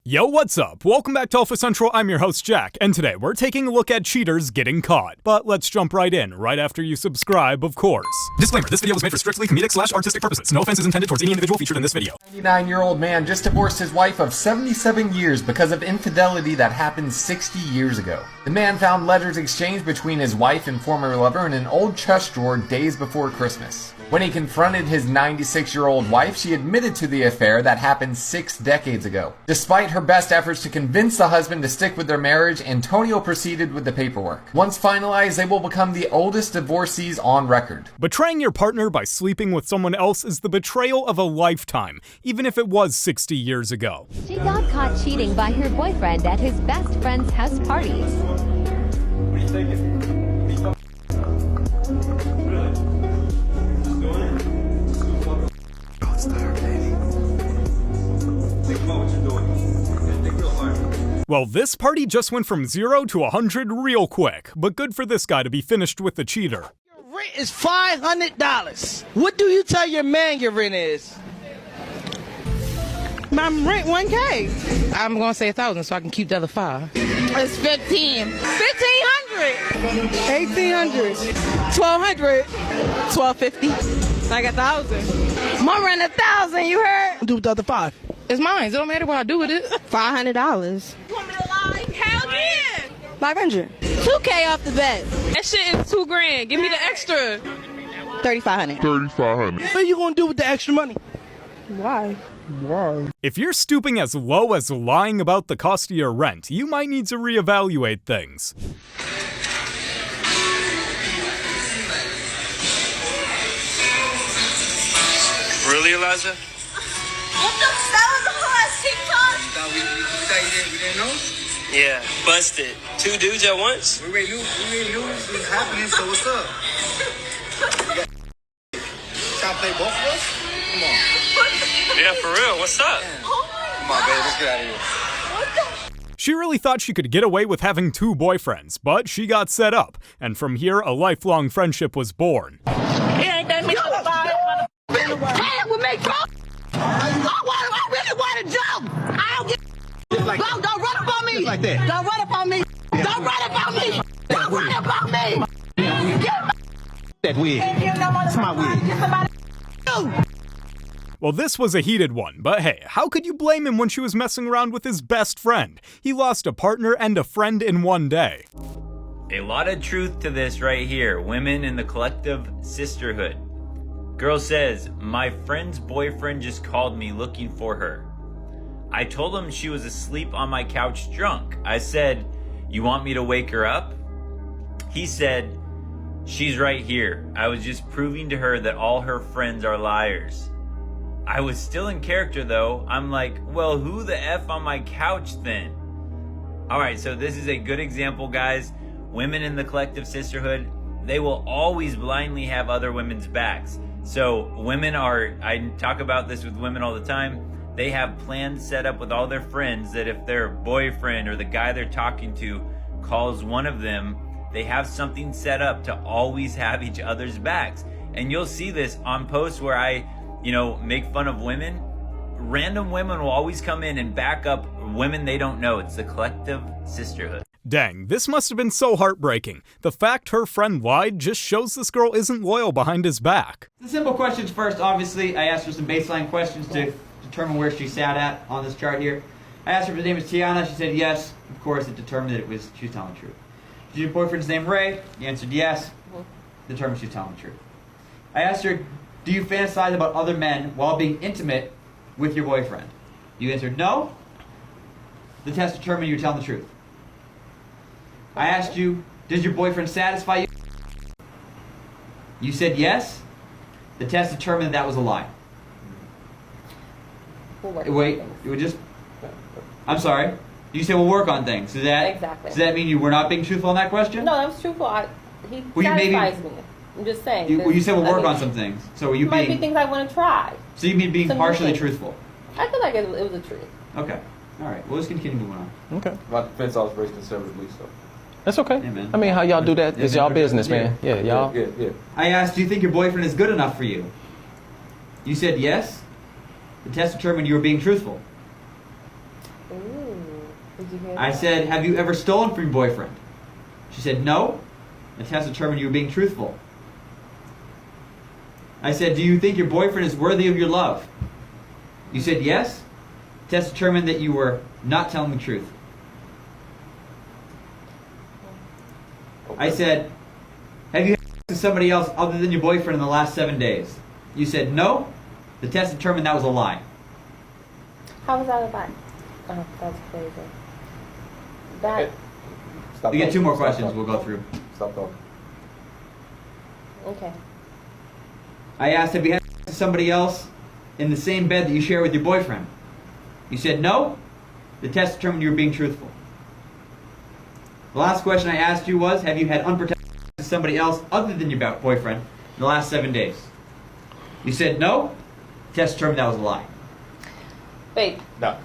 Yo, what's up? Welcome back to Alpha Central. I'm your host, Jack, and today we're taking a look at cheaters getting caught. But let's jump right in, right after you subscribe, of course. Disclaimer, this video was made for strictly comedic/artistic purposes. No offense is intended towards any individual featured in this video. 99-year-old man just divorced his wife of 77 years because of infidelity that happened 60 years ago. The man found letters exchanged between his wife and former lover in an old chest drawer days before Christmas. When he confronted his 96-year-old wife, she admitted to the affair that happened 6 decades ago. Despite her best efforts to convince the husband to stick with their marriage, Antonio proceeded with the paperwork. Once finalized, they will become the oldest divorcees on record. Betraying your partner by sleeping with someone else is the betrayal of a lifetime, even if it was 60 years ago. She got caught cheating by her boyfriend at his best friend's house parties. What are you thinking? Well, this party just went from 0 to 100 real quick, but good for this guy to be finished with the cheater. Your rent is $500. What do you tell your man your rent is? My rent $1K. I'm gonna say 1,000 so I can keep the other 5. It's 15. 1,500. 1,800. 1,200. 1,250. Like 1,000. My rent 1,000. You heard? Do with the other 5. It's mine. It don't matter what I do with it. $500. You want me to lie? Hell yeah. 500. 2K off the bet. That shit is $2,000. Give me the extra. 3,500. 3,500. What are you gonna do with the extra money? Why? If you're stooping as low as lying about the cost of your rent, you might need to reevaluate things. Really, Eliza? What the? That was the whole ass TikTok? You thought we didn't know? Yeah, busted. 2 dudes at once? We already knew this was happening, so what's up? Trying to play both of us? Come on. Yeah, for real, what's up? Come on, baby, let's get out of here. She really thought she could get away with having 2 boyfriends, but she got set up, and from here, a lifelong friendship was born. It ain't that many Hey, we make I really want to jump. I don't get like don't run up on me. Like that. Don't run up on me. Don't run up on me. Don't run up on me. That wig. It's my wig. Well, this was a heated one, but hey, how could you blame him when she was messing around with his best friend? He lost a partner and a friend in one day. A lot of truth to this right here. Women in the collective sisterhood. Girl says, my friend's boyfriend just called me looking for her. I told him she was asleep on my couch drunk. I said, you want me to wake her up? He said, she's right here. I was just proving to her that all her friends are liars. I was still in character though. I'm like, well, who the F on my couch then? All right, so this is a good example, guys. Women in the collective sisterhood, they will always blindly have other women's backs. So women are, I talk about this with women all the time, they have plans set up with all their friends that if their boyfriend or the guy they're talking to calls one of them, they have something set up to always have each other's backs. And you'll see this on posts where I, make fun of women. Random women will always come in and back up women they don't know. It's the collective sisterhood. Dang, this must have been so heartbreaking. The fact her friend lied just shows this girl isn't loyal behind his back. The simple questions first, obviously. I asked her some baseline questions to determine where she sat at on this chart here. I asked her if her name was Tiana. She said yes. Of course, it determined that she was telling the truth. Did your boyfriend's name Ray? You answered yes. Determined she was telling the truth. I asked her, do you fantasize about other men while being intimate with your boyfriend? You answered no. The test determined you were telling the truth. I asked you, does your boyfriend satisfy you? You said yes. The test determined that was a lie. Wait, you would just... I'm sorry. You said we'll work on things. Does that mean you were not being truthful in that question? No, that was truthful. He satisfies me. I'm just saying. You said we'll work on some things. So you might be things I want to try. So you mean being partially truthful? I feel like it was a truth. Okay. All right. Well, let's continue moving on. Okay. My defense, I was raised conservatively, so. That's okay. Yeah, I mean, how y'all do that is y'all business, man. Yeah, y'all. Yeah. I asked, do you think your boyfriend is good enough for you? You said yes. The test determined you were being truthful. Ooh. Did you hear that? I said, have you ever stolen from your boyfriend? She said, no. The test determined you were being truthful. I said, do you think your boyfriend is worthy of your love? You said yes. The test determined that you were not telling the truth. I said, have you had sex with somebody else other than your boyfriend in the last 7 days? You said no. The test determined that was a lie. How was that a lie? Oh, that's crazy. That. You get 2 more questions we'll go through. Stop talking. Okay. I asked, have you had sex with somebody else in the same bed that you share with your boyfriend? You said no. The test determined you were being truthful. The last question I asked you was, have you had unprotected sex with somebody else other than your boyfriend in the last 7 days? You said no. The test determined that was a lie. Babe. No.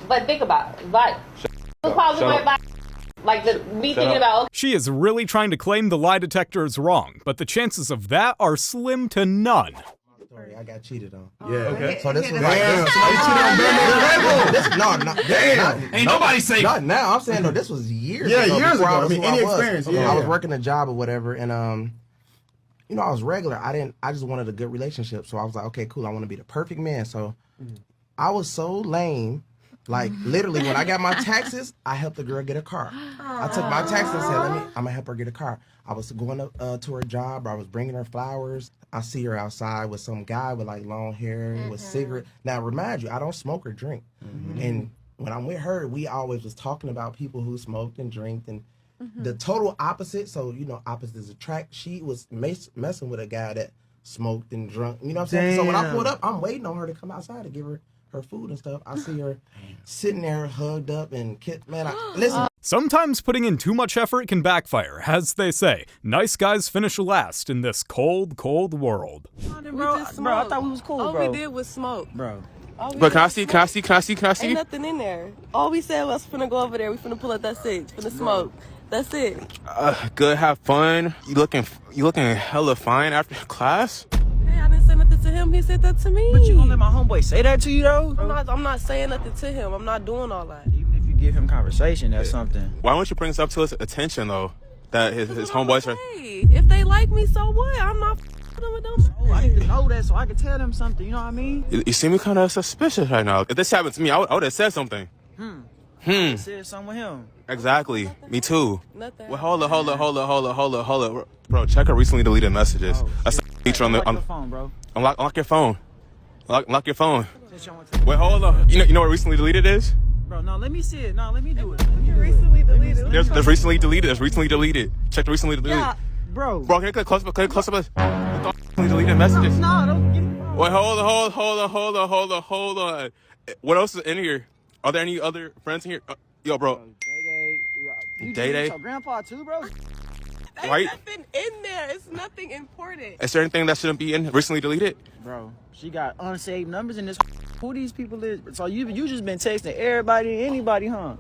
But think about it. Like, like me thinking about. She is really trying to claim the lie detector is wrong, but the chances of that are slim to none. I got cheated on. Yeah. Okay. So this was Damn. Ain't nobody safe. Not now. I'm saying, no, this was years ago. Yeah, years ago. I mean, any experience. I was working a job or whatever, and you know, I was regular. I just wanted a good relationship. So I was like, okay, cool. I want to be the perfect man. So I was so lame. Like, literally, when I got my taxes, I helped the girl get a car. I took my taxes and said, I'm going to help her get a car. I was going to her job. I was bringing her flowers. I see her outside with some guy with, like, long hair, with cigarette. Now, remind you, I don't smoke or drink. And when I'm with her, we always was talking about people who smoked and drank. And the total opposite, so, you know, opposites attract. She was messing with a guy that smoked and drunk. You know what I'm saying? So when I pulled up, I'm waiting on her to come outside to give her food and stuff. I see her sitting there hugged up and listen. Sometimes putting in too much effort can backfire. As they say, nice guys finish last in this cold, cold world. Bro, I thought we was cool, bro. All we did was smoke. Bro. But can I see? Ain't nothing in there. All we said was finna go over there. We finna pull up that six. Finna smoke. That's it. Good, have fun. You looking hella fine after class? Hey, I didn't say nothing to him. He said that to me. But you gonna let my homeboy say that to you though? I'm not saying nothing to him. I'm not doing all that. Even if you give him conversation, that's something. Why don't you bring this up to his attention though? That his homeboys are. If they like me, so what? I'm not f***ing with them. Oh, I need to know that so I can tell them something. You know what I mean? You seem kind of suspicious right now. If this happened to me, I would have said something. I said something with him. Exactly. Me too. Nothing. Well, hold up. Bro, check her recently deleted messages. I said feature on the phone, bro. Unlock your phone. Lock your phone. Wait, hold on. You know what recently deleted is? Bro, no, let me see it. No, let me do it. Recently deleted. There's recently deleted. There's recently deleted. Check the recently deleted. Yeah, bro. Bro, can you click close up? Recently deleted messages. No, don't get it. Wait, hold on. What else is in here? Are there any other friends in here? Yo, bro. Day-Day. Your grandpa too, bro? Right? There's nothing in there. It's nothing important. Is there anything that shouldn't be in recently deleted? Bro, she got unsaved numbers in this. Who these people is? So you just been texting everybody, anybody, huh?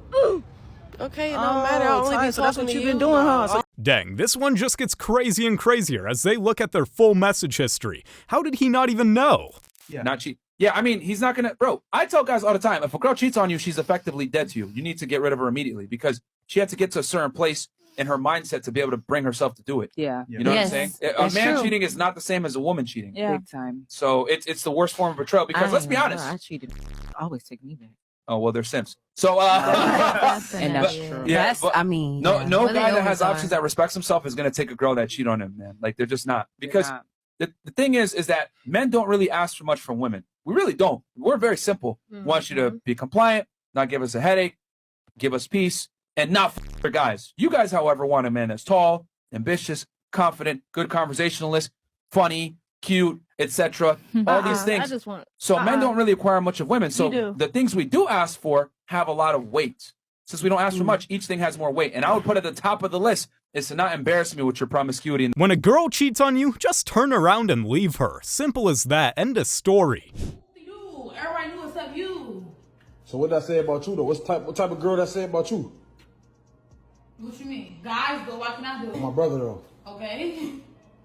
Okay, it don't matter. I only be so that's talking what to you've you. been doing, huh? So Dang, this one just gets crazy and crazier as they look at their full message history. How did he not even know? Yeah. Not cheat. Yeah, I mean, he's not gonna, bro. I tell guys all the time, if a girl cheats on you, she's effectively dead to you. You need to get rid of her immediately because she had to get to a certain place in her mindset to be able to bring herself to do it. Yeah. You know what I'm saying? A man cheating is not the same as a woman cheating. Yeah. Big time. So it's the worst form of betrayal because let's be honest. I cheated. Always take me back. Oh, well, they're simps. So, and that's true. Yeah, but, I mean, no guy that has options that respects himself is going to take a girl that cheat on him, man. Like, they're just not. Because the thing is that men don't really ask for much from women. We really don't. We're very simple. We want you to be compliant, not give us a headache, give us peace, and not for guys. You guys, however, want a man that's tall, ambitious, confident, good conversationalist, funny, cute, etc. All these things. I just want, men don't really acquire much of women. So the things we do ask for have a lot of weight. Since we don't ask for much, each thing has more weight. And I would put at the top of the list is to not embarrass me with your promiscuity. When a girl cheats on you, just turn around and leave her. Simple as that. End of story. You. Everybody knew except you. So what did I say about you though? What type of girl did I say about you? What you mean? Guys though, what can I do? My brother though. Okay.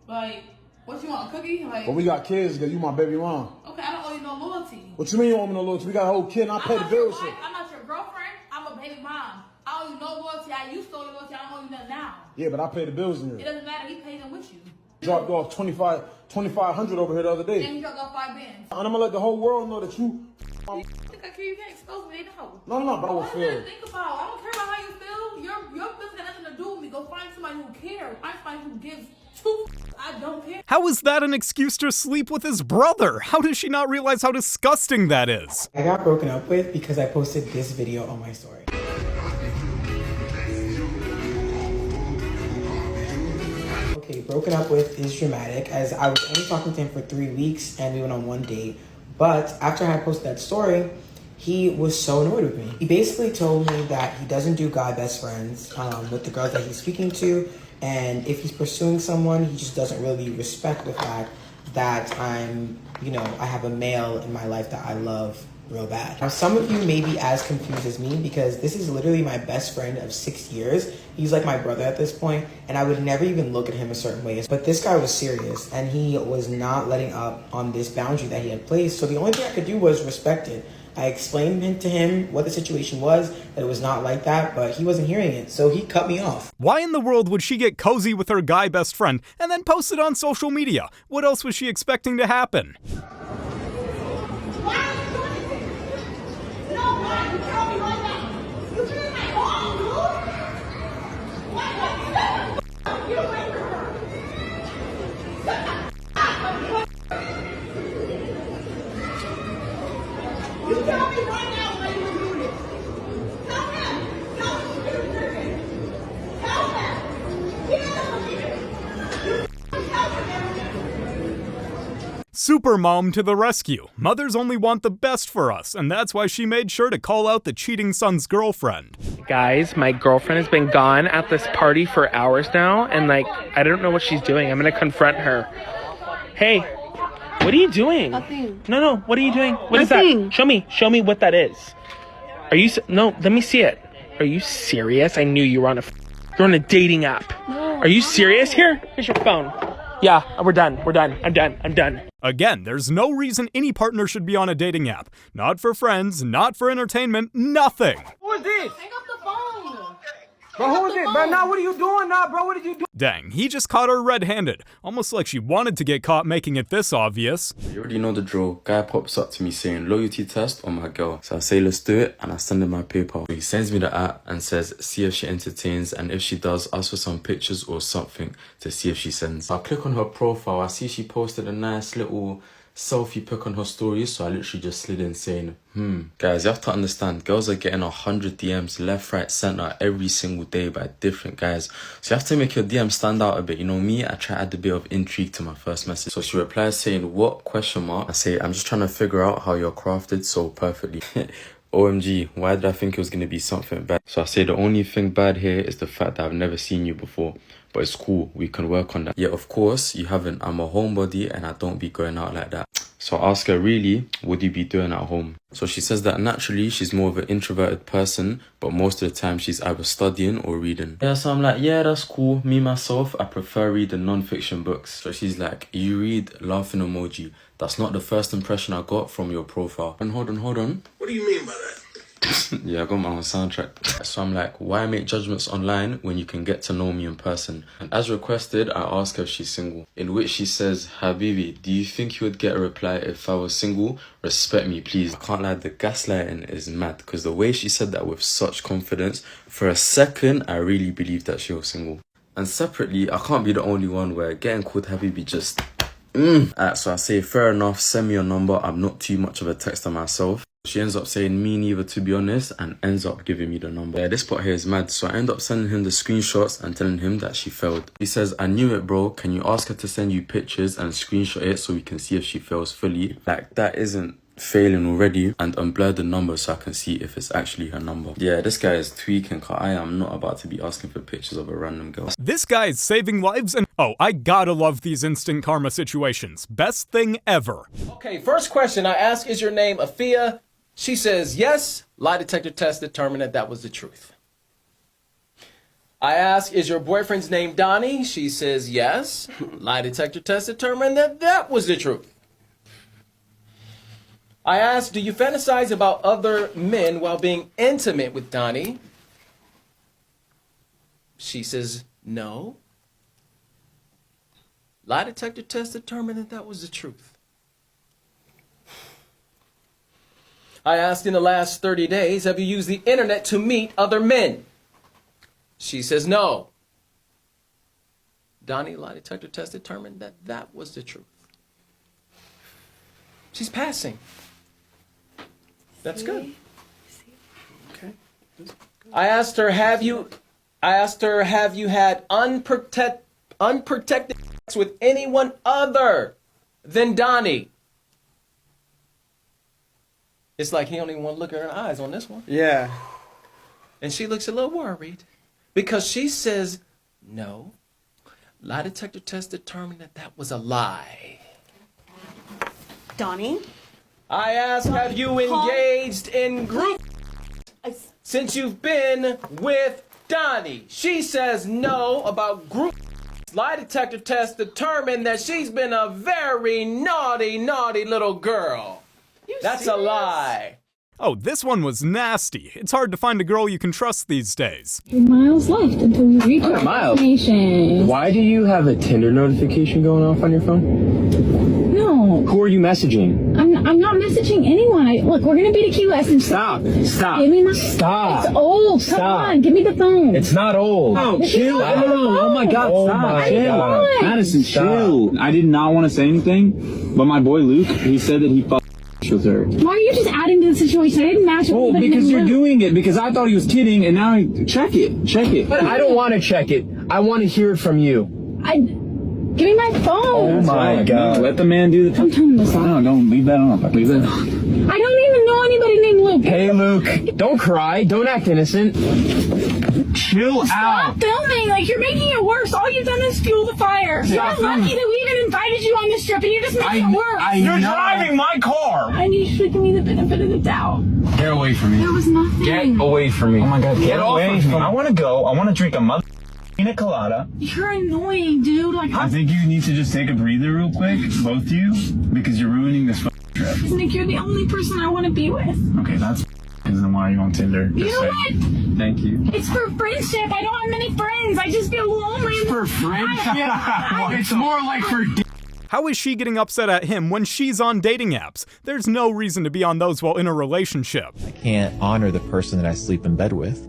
Like, what you want, a cookie? Like, but we got kids because you my baby mom. Okay, I don't owe you no loyalty. What you mean you owe me no loyalty? We got a whole kid and I pay the bills. I'm not your girlfriend. Hey, Mom, I owe you no loyalty. I used to owe you loyalty. I don't owe you nothing now. Yeah, but I pay the bills in It here. doesn't matter. He paid them with you. Dropped off 2,500 over here the other day. And you dropped off 5 bands. And I'm gonna let the whole world know that you. I think I care. You can't expose me. They know. No, but I will What feel. think about? I don't care about how you feel. Your feelings got nothing to do with me. Go find somebody who cares. Find somebody who gives two. I don't care. How is that an excuse to sleep with his brother? How does she not realize how disgusting that is? I got broken up with because I posted this video on my story. Okay, broken up with is dramatic as I was only talking to him for 3 weeks and we went on 1 date. But after I posted that story, he was so annoyed with me. He basically told me that he doesn't do guy best friends with the girls that he's speaking to. And if he's pursuing someone, he just doesn't really respect the fact that I have a male in my life that I love real bad. Now, some of you may be as confused as me because this is literally my best friend of 6 years. He's like my brother at this point, and I would never even look at him a certain way. But this guy was serious, and he was not letting up on this boundary that he had placed. So the only thing I could do was respect it. I explained to him what the situation was, that it was not like that, but he wasn't hearing it, so he cut me off. Why in the world would she get cozy with her guy best friend and then post it on social media? What else was she expecting to happen? Supermom to the rescue. Mothers only want the best for us, and that's why she made sure to call out the cheating son's girlfriend. Guys, my girlfriend has been gone at this party for hours now, and I don't know what she's doing. I'm gonna confront her. Hey, what are you doing? Nothing. No, what are you doing? What is that? Show me what that is. No, let me see it. Are you serious? I knew you were on you're on a dating app. No, are you serious? Here's your phone. Yeah, we're done. I'm done. Again, there's no reason any partner should be on a dating app. Not for friends, not for entertainment, nothing. Who is this? Hang up the phone. Bro, who is it? Bro, now what are you doing now, bro? What did you do? Dang, he just caught her red-handed. Almost like she wanted to get caught making it this obvious. You already know the drill. Guy pops up to me saying, loyalty test on my girl. So I say, let's do it, and I send him my PayPal. He sends me the app and says, see if she entertains, and if she does, ask for some pictures or something to see if she sends. I click on her profile. I see she posted a nice little selfie pic on her stories, so I literally just slid in saying, Guys, you have to understand, girls are getting 100 DMs left, right, center every single day by different guys. So you have to make your DM stand out a bit. You know me, I try to add a bit of intrigue to my first message. So she replies saying, what? Question mark. I say, I'm just trying to figure out how you're crafted so perfectly. OMG, why did I think it was going to be something bad? So I say the only thing bad here is the fact that I've never seen you before. But it's cool, we can work on that. Yeah, of course, you haven't. I'm a homebody and I don't be going out like that. So I ask her, really, what do you be doing at home? So she says that naturally she's more of an introverted person, but most of the time she's either studying or reading. Yeah, so I'm like, yeah, that's cool. Me, myself, I prefer reading non-fiction books. So she's like, you read laughing emoji. That's not the first impression I got from your profile. And hold on. What do you mean by that? Yeah, I got my own soundtrack. So I'm like, why make judgments online when you can get to know me in person? And as requested, I ask her if she's single. In which she says, Habibi, do you think you would get a reply if I was single? Respect me, please. I can't lie, the gaslighting is mad. Because the way she said that with such confidence, for a second, I really believed that she was single. And separately, I can't be the only one where getting called Habibi just... So I say, fair enough, send me your number. I'm not too much of a texter myself. She ends up saying me neither, to be honest, and ends up giving me the number. Yeah, this part here is mad. So I end up sending him the screenshots and telling him that she failed. He says, I knew it, bro. Can you ask her to send you pictures and screenshot it so we can see if she fails fully? Like, that isn't failing already, and unblur the number so I can see if it's actually her number. Yeah, this guy is tweaking, cause I am not about to be asking for pictures of a random girl. This guy is saving lives and I gotta love these instant karma situations. Best thing ever. Okay, first question I ask, is your name Afia? She says yes. Lie detector test determined that was the truth. I ask, is your boyfriend's name Donnie? She says yes. Lie detector test determined that was the truth. I asked, do you fantasize about other men while being intimate with Donnie? She says, no. Lie detector test determined that that was the truth. I asked, in the last 30 days, have you used the internet to meet other men? She says, no. Donnie, lie detector test determined that that was the truth. She's passing. That's good. Okay. I asked her, have you had unprotected sex with anyone other than Donnie? It's like he don't even want to look at her eyes on this one. Yeah. And she looks a little worried because she says, no. Lie detector test determined that that was a lie. Donnie? I asked, have you engaged in group since you've been with Donnie? She says no about group. Lie detector test determined that she's been a very naughty, naughty little girl. That's a lie. Oh, this one was nasty. It's hard to find a girl you can trust these days. Miles left until we reach our Miles, destination. why do you have a Tinder notification going off on your phone? No. Who are you messaging? I'm not messaging anyone. Look, we're gonna be to Key West and Stop. Give me my... Stop. It's old. Stop. Come on, give me the phone. It's not old. No, This chill. is not Oh my God, Oh stop. my Chill. God. Madison, chill. I did not want to say anything, but my boy Luke, he said that he fucked with her. Why are you just adding to the situation? I didn't match with Well, anybody because named you're Luke. doing it, because I thought he was kidding, and now check it. But I don't want to check it. I want to hear it from you. Give me my phone. Oh my God. Let the man do the... I'm turning this off. No, don't leave that on. Leave that on. I don't even know anybody named Luke. Hey, Luke, don't cry. Don't act innocent. Chill Stop out. filming. Like, you're making it worse. All you've done is fuel the fire. Stop You're lucky filming. that we even invited you on this trip, and you're just making it worse. You're driving my car. I need you to give me the benefit of the doubt. Get away from me. There was nothing. Get away from me. Oh my God, get away from me. I want to go. I want to drink a mother pina colada. You're annoying, dude. Like, I think you need to just take a breather real quick, both of you, because you're ruining this trip. Nick, you're the only person I want to be with. Okay, that's because then why are you on Tinder? You know what? Thank you. It's for friendship. I don't have many friends. I just feel lonely. For friendship? It's more like for How is she getting upset at him when she's on dating apps? There's no reason to be on those while in a relationship. Can't honor the person that I sleep in bed with,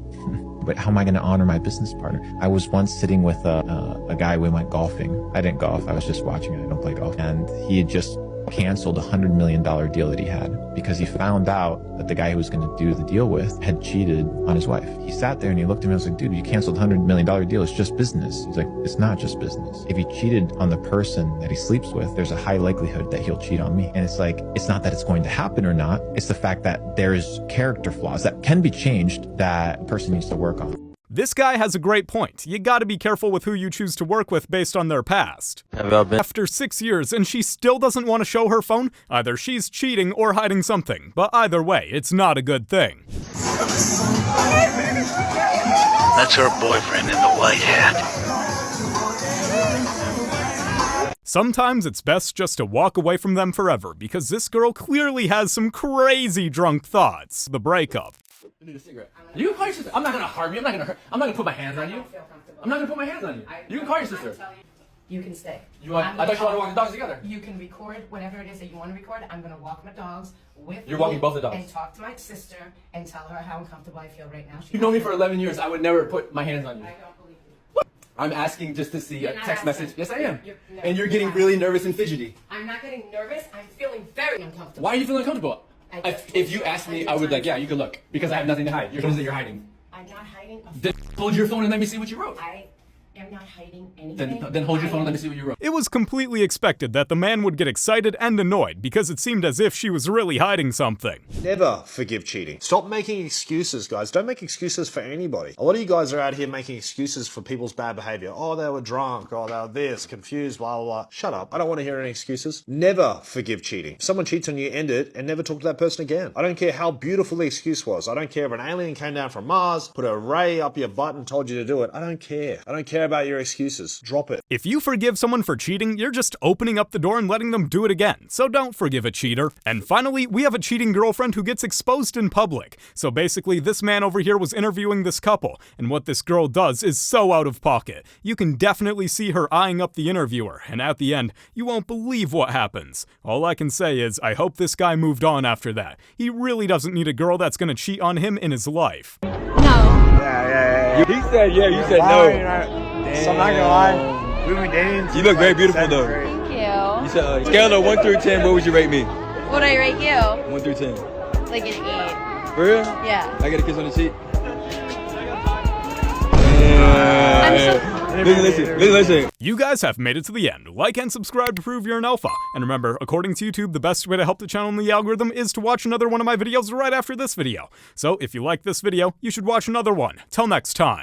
but how am I going to honor my business partner? I was once sitting with a guy, we went golfing. I didn't golf, I was just watching it. I don't play golf. And he had just canceled a $100 million deal that he had because he found out that the guy he was going to do the deal with had cheated on his wife. He sat there and he looked at me and was like, dude, you canceled a $100 million deal. It's just business. He's like, it's not just business. If he cheated on the person that he sleeps with, there's a high likelihood that he'll cheat on me. And it's like, it's not that it's going to happen or not. It's the fact that there's character flaws that can be changed that a person needs to work on. This guy has a great point. You gotta be careful with who you choose to work with based on their past. After 6 years and she still doesn't want to show her phone, either she's cheating or hiding something. But either way, it's not a good thing. That's her boyfriend in the white hat. Sometimes it's best just to walk away from them forever because this girl clearly has some crazy drunk thoughts. The breakup. You need a cigarette. You can call your sister. I'm not gonna harm you. I'm not gonna put my hands on you. I'm not gonna put my hands on you. You can call your sister. You can stay. I thought you wanted to walk the dogs together. You can record whatever it is that you want to record. I'm going to walk my dogs with You're walking both the dogs. And talk to my sister and tell her how uncomfortable I feel right now. You've known me for 11 years. I would never put my hands on you. I don't believe you. I'm asking just to see a text asking. message. Yes, I am. No, and you're getting really nervous and fidgety. I'm not getting nervous. I'm feeling very uncomfortable. Why are you feeling uncomfortable? If you asked me, I would be like, yeah, you can look. Because I have nothing to hide. You're saying that you're hiding. I'm not hiding. Then hold your phone and let me see what you wrote. I am not hiding anything. Then hold your phone and let me see what you wrote. It was completely expected that the man would get excited and annoyed because it seemed as if she was really hiding something. Never forgive cheating. Stop making excuses, guys. Don't make excuses for anybody. A lot of you guys are out here making excuses for people's bad behavior. Oh, they were drunk. Oh, they were this, confused, blah, blah, blah. Shut up. I don't want to hear any excuses. Never forgive cheating. If someone cheats on you, end it and never talk to that person again. I don't care how beautiful the excuse was. I don't care if an alien came down from Mars, put a ray up your butt and told you to do it. I don't care. I don't care about your excuses. Drop it. If you forgive someone for cheating, you're just opening up the door and letting them do it again, so don't forgive a cheater. And finally, we have a cheating girlfriend who gets exposed in public. So basically, this man over here was interviewing this couple, and what this girl does is so out of pocket. You can definitely see her eyeing up the interviewer, and at the end, you won't believe what happens. All I can say is, I hope this guy moved on after that. He really doesn't need a girl that's gonna cheat on him in his life. Yeah. He said yeah, you said no. So I'm not gonna lie. We've been dating. You look very beautiful though. Thank you. You said scale of 1 through 10, what would you rate me? What do I rate you? 1 through 10. Like an 8. For real? Yeah. I get a kiss on the cheek. Listen. You guys have made it to the end. Like and subscribe to prove you're an alpha. And remember, according to YouTube, the best way to help the channel in the algorithm is to watch another one of my videos right after this video. So if you like this video, you should watch another one. Till next time.